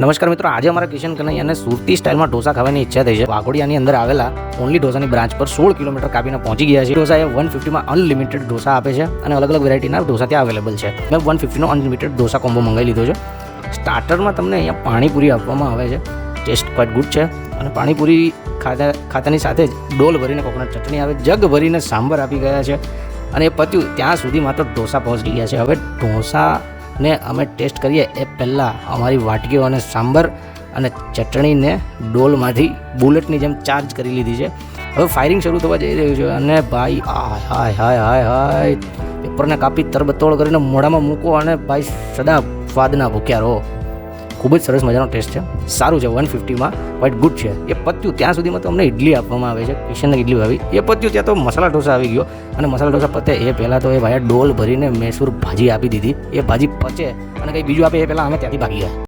નમસ્કાર મિત્રો, આજે અમારા કિશન કનૈયાને સુરતી સ્ટાઇલમાં ઢોસા ખાવાની ઈચ્છા થઈ છે. વાઘોડિયાની અંદર આવેલા ઓનલી ઢોસાની બ્રાન્ચ પર 16 કિલોમીટર કાપીને પહોંચી ગયા છે. ઢોસા એ 150માં અનલિમિટેડ ઢોસા આપે છે અને અલગ અલગ વેરાયટીના ઢોસા ત્યાં અવેલેબલ છે. મેં 150નો અનલિમિટેડ ઢોસા કોમ્બો મંગાવી લીધો છે. સ્ટાર્ટરમાં તમને અહીંયા પાણીપુરી આપવામાં આવે છે. ટેસ્ટ ક્વાઇટ ગુડ છે અને પાણીપુરી ખાતાની સાથે જ ડોલ ભરીને કોકોનટ ચટણી આવે, જગ ભરીને સાંભર આપી ગયા છે અને એ પત્યું ત્યાં સુધી માત્ર ઢોસા પહોંચી ગયા છે. હવે ઢોસાને અમે ટેસ્ટ કરીએ એ પહેલાં અમારી વાટકીઓ અને સાંભર અને ચટણીને ડોલમાંથી બુલેટની જેમ ચાર્જ કરી લીધી છે. હવે ફાયરિંગ શરૂ થવા જઈ રહ્યું છે અને ભાઈ હાય હાય હાય હાય પેપરને કાપી તરબતોડ કરીને મોઢામાં મૂકો અને ભાઈ સદા સ્વાદના ભૂખ્યા રહો. ખૂબ જ સરસ મજાનો ટેસ્ટ છે, સારું છે. 150માં ક્વાઇટ ગુડ છે. એ પત્યું ત્યાં સુધીમાં તો અમને ઇડલી આપવામાં આવે છે. કિશનને ઇડલી આવી, એ પત્યું ત્યાં તો મસાલા ઢોસા આવી ગયો અને મસાલા ઢોસા પતે એ પહેલાં તો એ ભાઈએ ડોલ ભરીને મૈસૂર ભાજી આપી દીધી. એ ભાજી પચે અને કંઈ બીજું આપે એ પહેલાં અમે ત્યાંથી ભાગી ગયા.